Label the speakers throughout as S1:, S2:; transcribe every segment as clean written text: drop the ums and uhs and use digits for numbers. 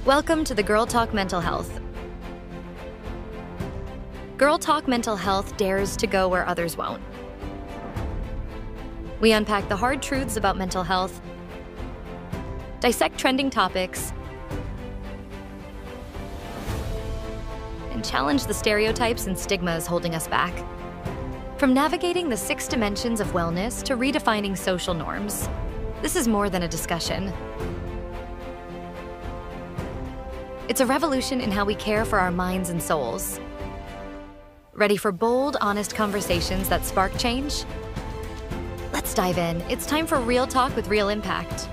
S1: Welcome to the Girl Talk Mental Health. Girl Talk Mental Health dares to go where others won't. We unpack the hard truths about mental health, dissect trending topics, and challenge the stereotypes and stigmas holding us back. From navigating the 6 dimensions of wellness to redefining social norms, this is more than a discussion. It's a revolution in how we care for our minds and souls. Ready for bold, honest conversations that spark change? Let's dive in. It's time for real talk with real impact.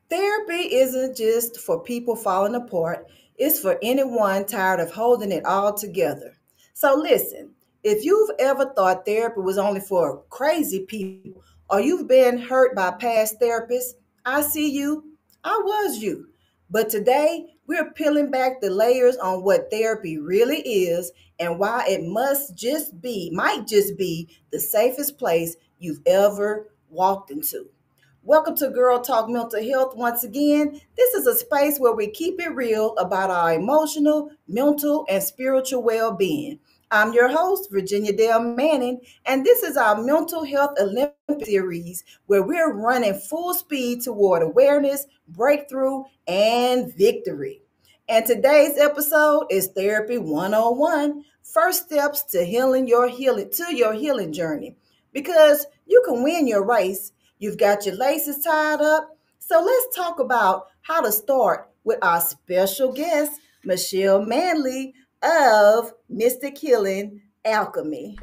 S2: Therapy isn't just for people falling apart, it's for anyone tired of holding it all together. So, listen, if you've ever thought therapy was only for crazy people or you've been hurt by past therapists, I see you, I was you. But today, we're peeling back the layers on what therapy really is and why it might just be the safest place you've ever walked into. Welcome to Girl Talk Mental Health once again. This is a space where we keep it real about our emotional, mental, and spiritual well being. I'm your host, Virginia Dale Manning, and this is our Mental Health Olympic series where we're running full speed toward awareness, breakthrough, and victory. And today's episode is Therapy 101, first steps to your healing journey. Because you can win your race. You've got your laces tied up. So let's talk about how to start with our special guest, Michelle Manley of Mystic Healing Alchemy.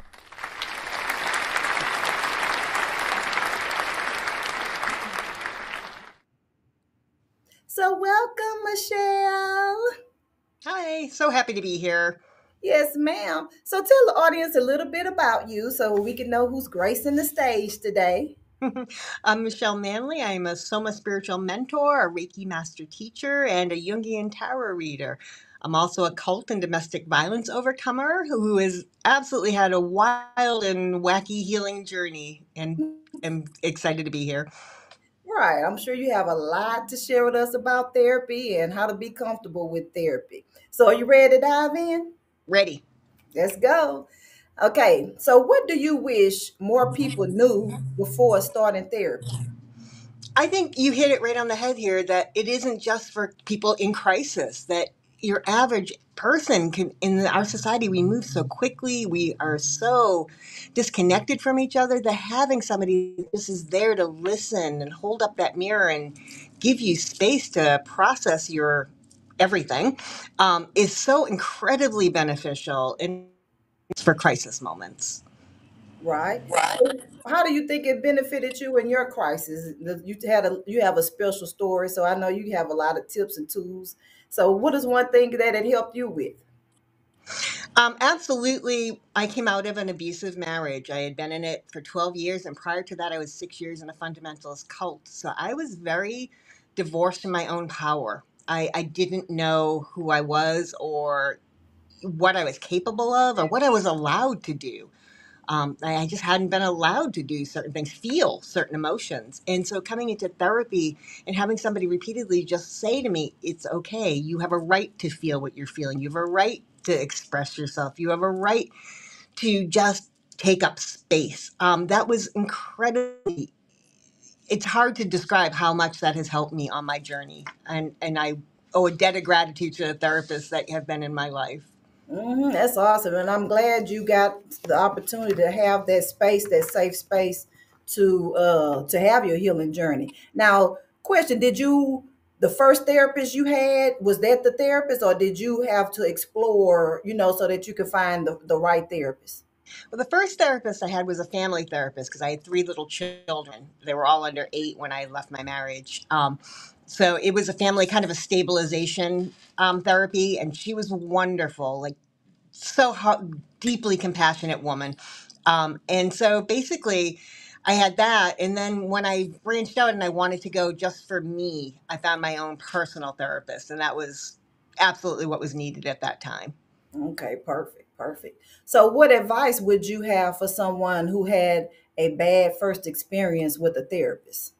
S2: So welcome, Michelle.
S3: Hi, so happy to be here.
S2: Yes, ma'am. So tell the audience a little bit about you so we can know who's gracing the stage today.
S3: I'm Michelle Manley. I'm a Soma spiritual mentor, a Reiki master teacher, and a Jungian tarot reader. I'm also a cult and domestic violence overcomer who has absolutely had a wild and wacky healing journey, and am excited to be here.
S2: Right. I'm sure you have a lot to share with us about therapy and how to be comfortable with therapy. So are you ready to dive in?
S3: Ready.
S2: Let's go. Okay. So what do you wish more people knew before starting therapy?
S3: I think you hit it right on the head here that it isn't just for people in crisis, that your average person can, in our society, we move so quickly, we are so disconnected from each other, that having somebody that just is there to listen and hold up that mirror and give you space to process your everything is so incredibly beneficial and for crisis moments.
S2: Right. So how do you think it benefited you in your crisis? You have a special story, so I know you have a lot of tips and tools. So what is one thing that it helped you with?
S3: Absolutely. I came out of an abusive marriage. I had been in it for 12 years, and prior to that, I was 6 years in a fundamentalist cult. So I was very divorced from my own power. I didn't know who I was or what I was capable of or what I was allowed to do. I just hadn't been allowed to do certain things, feel certain emotions. And so coming into therapy and having somebody repeatedly just say to me, it's okay. You have a right to feel what you're feeling. You have a right to express yourself. You have a right to just take up space. That was incredibly, it's hard to describe how much that has helped me on my journey. And I owe a debt of gratitude to the therapists that have been in my life.
S2: That's awesome, and I'm glad you got the opportunity to have that space, that safe space, to have your healing journey. Now, question: Did you the first therapist you had, was that the therapist, or did you have to explore, so that you could find the right therapist?
S3: Well, the first therapist I had was a family therapist because I had 3 little children. They were all under 8 when I left my marriage. So it was a family kind of a stabilization therapy, and she was wonderful, like deeply compassionate woman. And so basically, I had that, and then when I branched out and I wanted to go just for me, I found my own personal therapist, and that was absolutely what was needed at that time.
S2: Okay, perfect. Perfect. So, what advice would you have for someone who had a bad first experience with a therapist?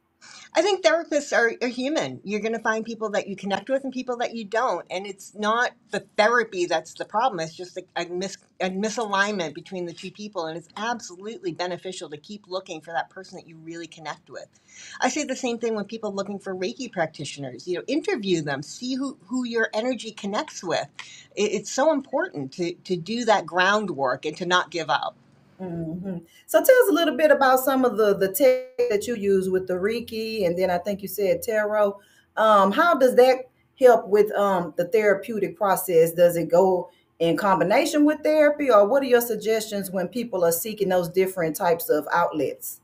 S3: I think therapists are human. You're going to find people that you connect with and people that you don't. And it's not the therapy that's the problem. It's just a misalignment between the two people. And it's absolutely beneficial to keep looking for that person that you really connect with. I say the same thing when people looking for Reiki practitioners. Interview them, see who your energy connects with. It's so important to do that groundwork and to not give up.
S2: Hmm. So tell us a little bit about some of the tech that you use with the Reiki, and then I think you said tarot. How does that help with the therapeutic process? Does it go in combination with therapy, or what are your suggestions when people are seeking those different types of outlets?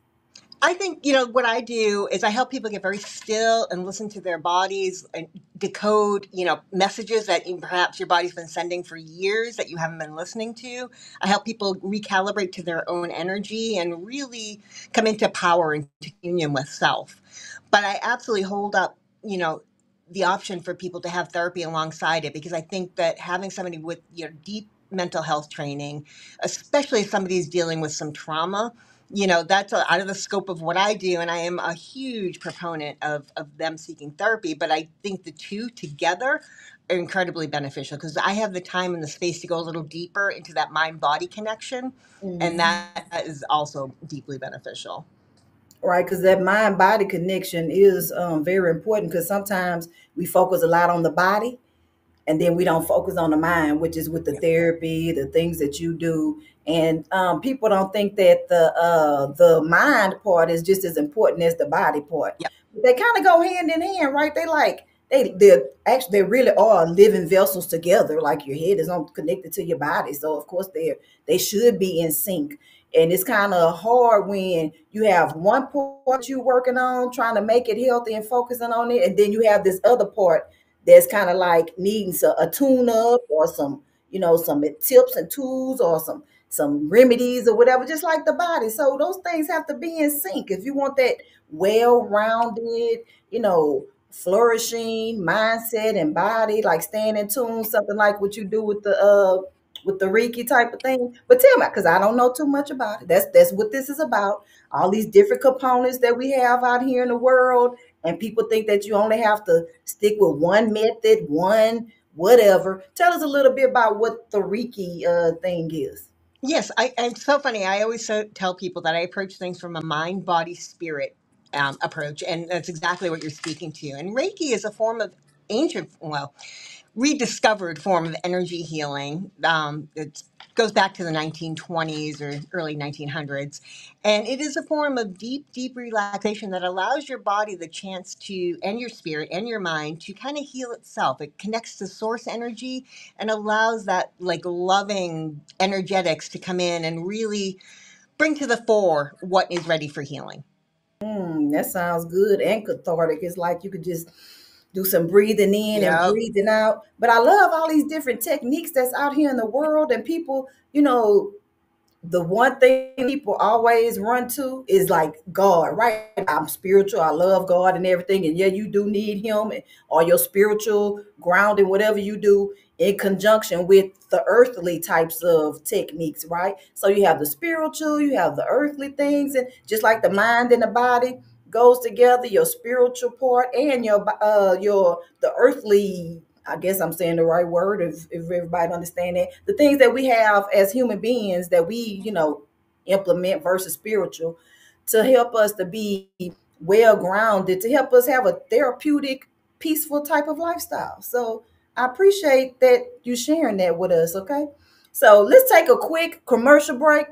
S3: I think, what I do is I help people get very still and listen to their bodies and decode, messages that perhaps your body's been sending for years that you haven't been listening to. I help people recalibrate to their own energy and really come into power and to union with self. But I absolutely hold up, the option for people to have therapy alongside it, because I think that having somebody with, deep mental health training, especially if somebody's dealing with some trauma, that's out of the scope of what I do. And I am a huge proponent of them seeking therapy. But I think the two together are incredibly beneficial because I have the time and the space to go a little deeper into that mind body connection. And
S2: Mhm.
S3: that is also deeply beneficial.
S2: Right, because that mind body connection is very important because sometimes we focus a lot on the body and then we don't focus on the mind, which is with the
S3: Yeah.
S2: therapy, the things that you do. And people don't think that the mind part is just as important as the body part.
S3: Yep.
S2: They kind of go hand in hand, right? They really are living vessels together. Like your head is on connected to your body, so of course they should be in sync. And it's kind of hard when you have one part you're working on, trying to make it healthy and focusing on it, and then you have this other part that's kind of like needing a tune up or some tips and tools or some remedies or whatever, just like the body. So those things have to be in sync if you want that well-rounded, flourishing mindset and body, like staying in tune, something like what you do with the Reiki type of thing. But tell me, because I don't know too much about it. That's what this is about. All these different components that we have out here in the world, and people think that you only have to stick with one method, one whatever. Tell us a little bit about what the Reiki thing is.
S3: Yes, it's so funny. I always tell people that I approach things from a mind, body, spirit approach, and that's exactly what you're speaking to. And Reiki is a form of ancient, well, rediscovered form of energy healing. It goes back to the 1920s or early 1900s. And it is a form of deep, deep relaxation that allows your body the chance to, and your spirit and your mind to kind of heal itself. It connects to source energy and allows that like loving energetics to come in and really bring to the fore what is ready for healing.
S2: That sounds good and cathartic. It's like you could just do some breathing in and
S3: Yep.
S2: breathing out. But I love all these different techniques that's out here in the world, and people, the one thing people always run to is like God, right? I'm spiritual. I love God and everything. And yeah, you do need him or your spiritual grounding, whatever you do in conjunction with the earthly types of techniques, right? So you have the spiritual, you have the earthly things, and just like the mind and the body goes together, your spiritual part and your the earthly, I guess I'm saying the right word if everybody understand that. The things that we have as human beings that we, implement versus spiritual to help us to be well grounded, to help us have a therapeutic, peaceful type of lifestyle. So I appreciate that you sharing that with us, okay? So let's take a quick commercial break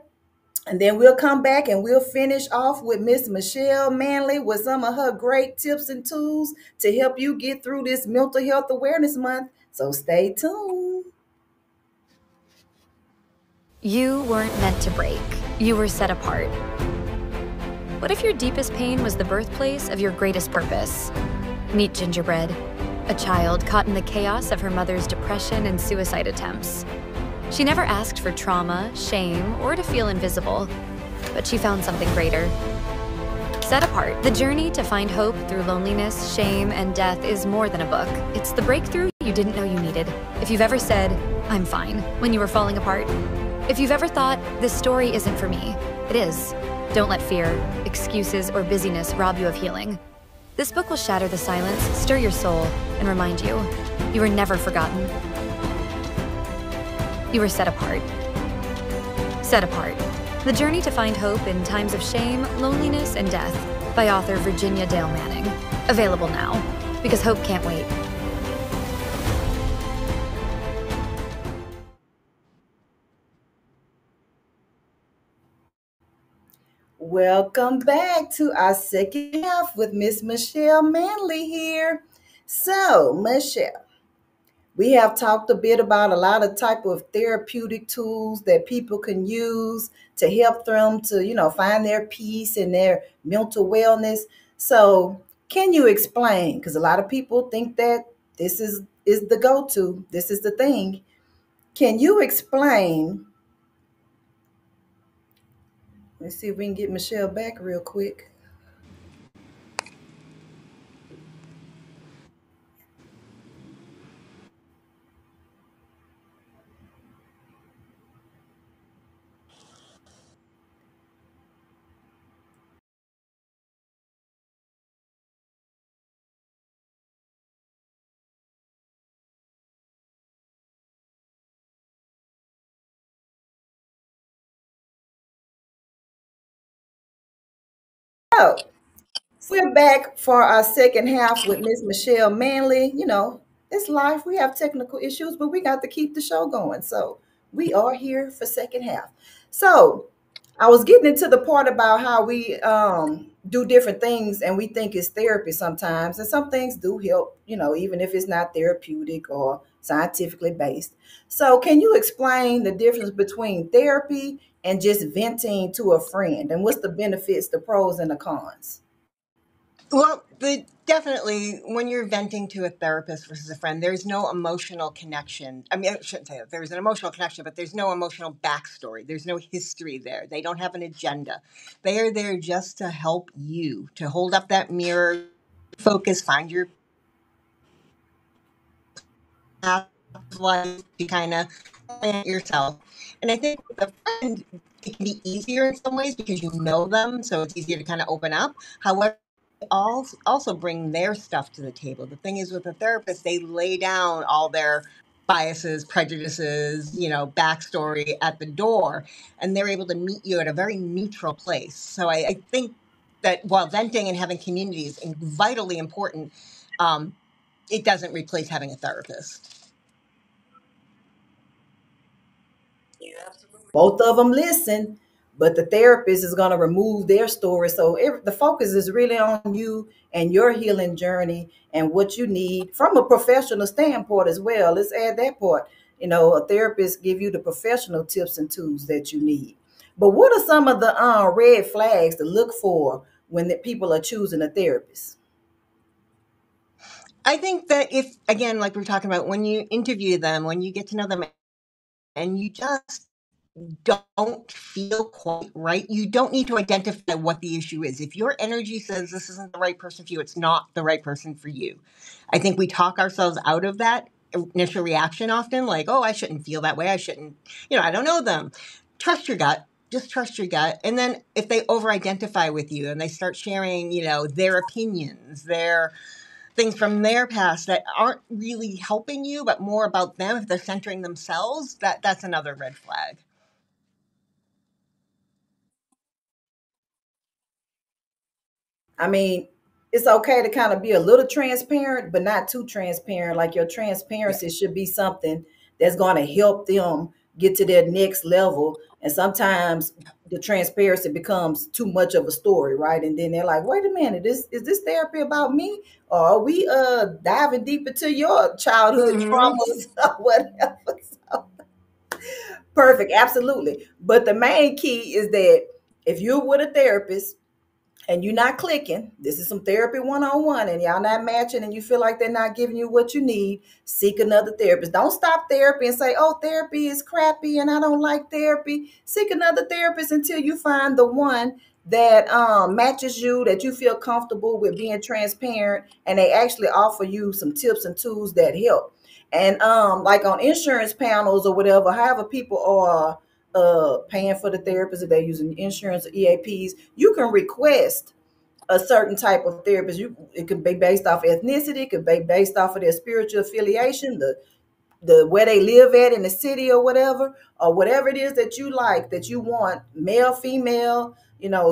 S2: and then we'll come back and we'll finish off with Miss Michelle Manley with some of her great tips and tools to help you get through this Mental Health Awareness Month. So stay tuned.
S1: You weren't meant to break. You were set apart. What if your deepest pain was the birthplace of your greatest purpose? Meet Gingerbread, a child caught in the chaos of her mother's depression and suicide attempts. She never asked for trauma, shame, or to feel invisible, but she found something greater. Set Apart, the journey to find hope through loneliness, shame, and death is more than a book. It's the breakthrough you didn't know you needed. If you've ever said, "I'm fine," when you were falling apart. If you've ever thought, "This story isn't for me," it is. Don't let fear, excuses, or busyness rob you of healing. This book will shatter the silence, stir your soul, and remind you, you were never forgotten. You were set apart. Set Apart. The Journey to Find Hope in Times of Shame, Loneliness, and Death by author Virginia Dale Manning. Available now, because hope can't wait.
S2: Welcome back to our second half with Miss Michelle Manley here. So, Michelle, we have talked a bit about a lot of type of therapeutic tools that people can use to help them to, find their peace and their mental wellness. So, can you explain? Because a lot of people think that this is the go-to. This is the thing. Can you explain? Let's see if we can get Michelle back real quick. So, we're back for our second half with Miss Michelle Manley. It's life. We have technical issues, but we got to keep the show going. So we are here for second half. So I was getting into the part about how we do different things and we think it's therapy sometimes. And some things do help, even if it's not therapeutic or scientifically based. So can you explain the difference between therapy and just venting to a friend? And what's the benefits, the pros and the cons?
S3: Well, definitely when you're venting to a therapist versus a friend, there's no emotional connection. I mean, I shouldn't say that. There's an emotional connection, but there's no emotional backstory. There's no history there. They don't have an agenda. They are there just to help you, to hold up that mirror, focus, find your path of life, to kind of plan it yourself. And I think with a friend, it can be easier in some ways because you know them, so it's easier to kind of open up. However, also bring their stuff to the table. The thing is, with a therapist, they lay down all their biases, prejudices, backstory at the door, and they're able to meet you at a very neutral place. So I think that while venting and having community is vitally important, um, it doesn't replace having a therapist.
S2: Both of them listen, but the therapist is going to remove their story. So the focus is really on you and your healing journey and what you need from a professional standpoint as well. Let's add that part. A therapist give you the professional tips and tools that you need. But what are some of the red flags to look for when people are choosing a therapist?
S3: I think that if, again, like we are talking about, when you interview them, when you get to know them, and you just don't feel quite right, you don't need to identify what the issue is. If your energy says this isn't the right person for you, it's not the right person for you. I think we talk ourselves out of that initial reaction often, like, oh, I shouldn't feel that way. I shouldn't, I don't know them. Trust your gut. Just trust your gut. And then if they over identify with you and they start sharing, their opinions, their things from their past that aren't really helping you, but more about them, if they're centering themselves, that's another red flag.
S2: I mean, it's okay to kind of be a little transparent, but not too transparent. Like your
S3: Yeah.
S2: transparency should be something that's going to help them get to their next level. And sometimes the transparency becomes too much of a story, right? And then they're like, wait a minute, is this therapy about me? Or are we diving deep into your childhood
S3: Mm-hmm.
S2: traumas or whatever? So, perfect, absolutely. But the main key is that if you're with a therapist and you're not clicking, this is some therapy one-on-one, and y'all not matching and you feel like they're not giving you what you need, seek another therapist. Don't stop therapy and say, oh, therapy is crappy and I don't like therapy. Seek another therapist until you find the one that matches you, that you feel comfortable with being transparent, and they actually offer you some tips and tools that help. And like on insurance panels or whatever, however people are paying for the therapist, if they're using insurance or EAPs, you can request a certain type of therapist. It could be based off ethnicity, it could be based off of their spiritual affiliation, the where they live at in the city or whatever it is that you like, that you want, male, female,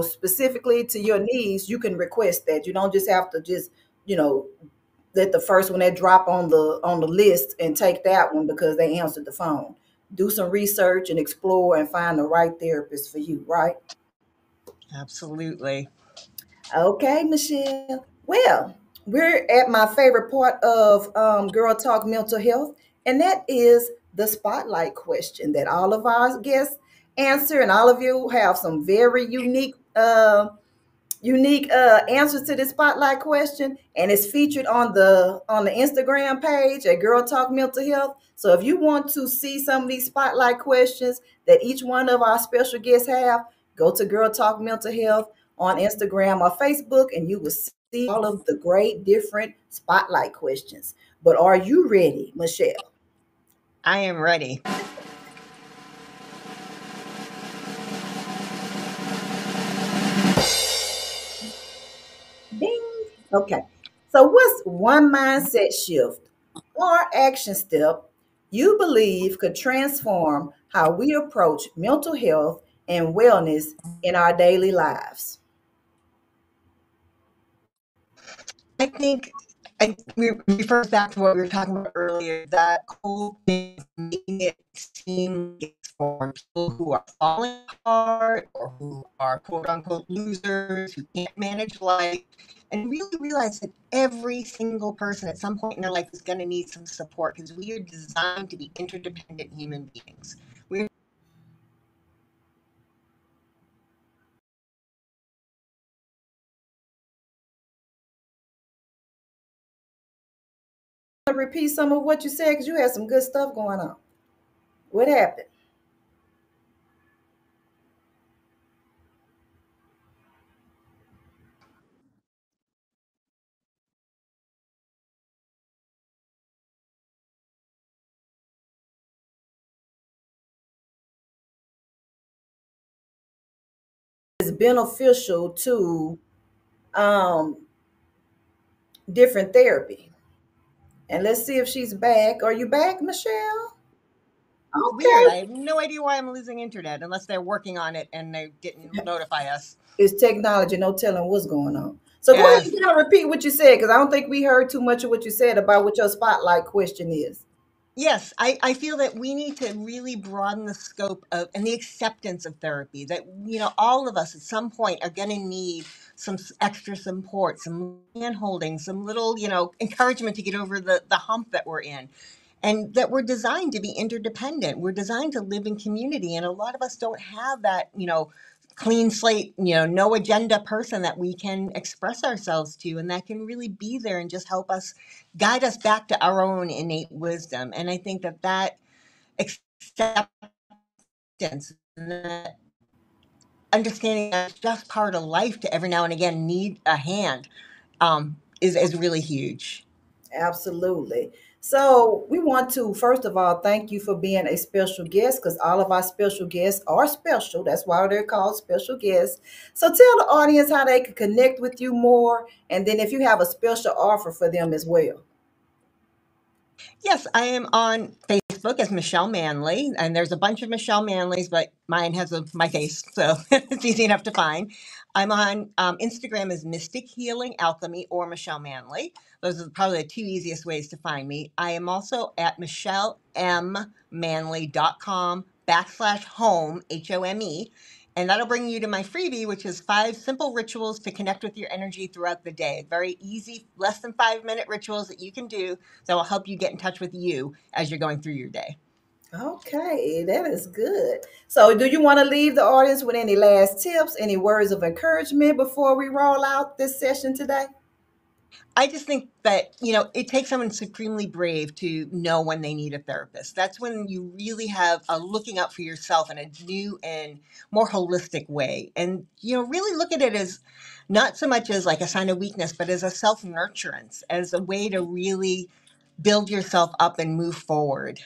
S2: specifically to your needs. You can request that. You don't just have to just, you know, let the first one that drop on the list and take that one because they answered the phone. Do some research and explore and find the right therapist for you, right?
S3: Absolutely.
S2: Okay, Michelle. Well, we're at my favorite part of Girl Talk Mental Health, and that is the spotlight question that all of our guests answer, and all of you have some very unique answers to this spotlight question, and it's featured on the Instagram page at Girl Talk Mental Health. So if you want to see some of these spotlight questions that each one of our special guests have, go to Girl Talk Mental Health on Instagram or Facebook, and you will see all of the great different spotlight questions. But are you ready, Michelle?
S3: I am ready.
S2: Ding. Okay. So, what's one mindset shift or action step you believe could transform how we approach mental health and wellness in our daily lives?
S3: I think we refers back to what we were talking about earlier. That whole thing of making it seem like it's for people who are falling apart or who are quote unquote losers who can't manage life, and really realize that every single person at some point in their life is going to need some support because we are designed to be interdependent human beings. We're
S2: Repeat some of what you said because you had some good stuff going on. What happened? It's beneficial to um, different therapy. And let's see if she's back. Are you back, Michelle?
S3: weird. I
S2: Okay.
S3: have no idea why I'm losing internet unless they're working on it and they didn't notify us.
S2: It's technology, no telling what's going on. So go ahead
S3: Yes.
S2: and repeat what you said because I don't think we heard too much of what you said about what your spotlight question is.
S3: Yes, I feel that we need to really broaden the scope of and the acceptance of therapy. That all of us at some point are going to need some extra support, some hand holding, some little encouragement to get over the hump that we're in, and that we're designed to be interdependent. We're designed to live in community, and a lot of us don't have that clean slate, no agenda person that we can express ourselves to and that can really be there and just help us guide us back to our own innate wisdom. And I think that acceptance and that understanding that's just part of life to every now and again need a hand is really huge.
S2: Absolutely. So we want to, first of all, thank you for being a special guest because all of our special guests are special. That's why they're called special guests. So tell the audience how they can connect with you more, and then if you have a special offer for them as well.
S3: Yes, I am on Facebook as Michelle Manley, and there's a bunch of Michelle Manleys, but mine has my face, so it's easy enough to find. I'm on Instagram as Mystic Healing Alchemy or Michelle Manley. Those are probably the two easiest ways to find me. I am also at michellemmanley.com/home, HOME, and that'll bring you to my freebie, which is 5 simple rituals to connect with your energy throughout the day. Very easy, less than 5 minute rituals that you can do that will help you get in touch with you as you're going through your day.
S2: Okay, that is good. So, do you want to leave the audience with any last tips, any words of encouragement before we roll out this session today?
S3: I just think that, it takes someone supremely brave to know when they need a therapist. That's when you really have a looking out for yourself in a new and more holistic way. And, really look at it as not so much as like a sign of weakness, but as a self nurturance, as a way to really build yourself up and move forward.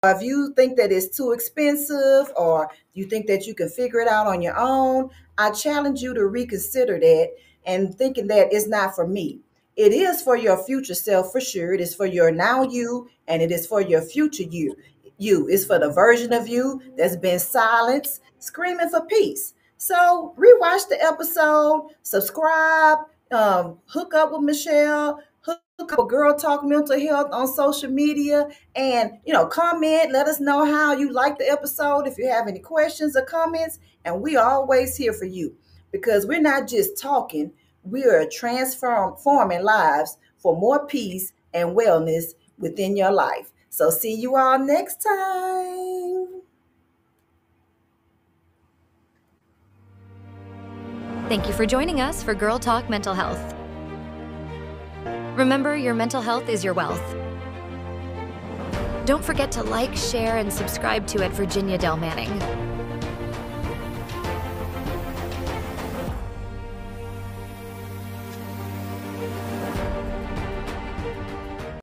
S2: If you think that it's too expensive or you think that you can figure it out on your own, I challenge you to reconsider that and thinking that it's not for me. It is for your future self for sure. It is for your now you and it is for your future you. It's for the version of you that's been silenced, screaming for peace. So rewatch the episode, subscribe, hook up with Michelle, hook up with Girl Talk Mental Health on social media, and comment. Let us know how you like the episode. If you have any questions or comments, and we are always here for you because we're not just talking. We are transforming lives for more peace and wellness within your life. So see you all next time.
S1: Thank you for joining us for Girl Talk Mental Health. Remember, your mental health is your wealth. Don't forget to like, share, and subscribe to at Virginia Del Manning.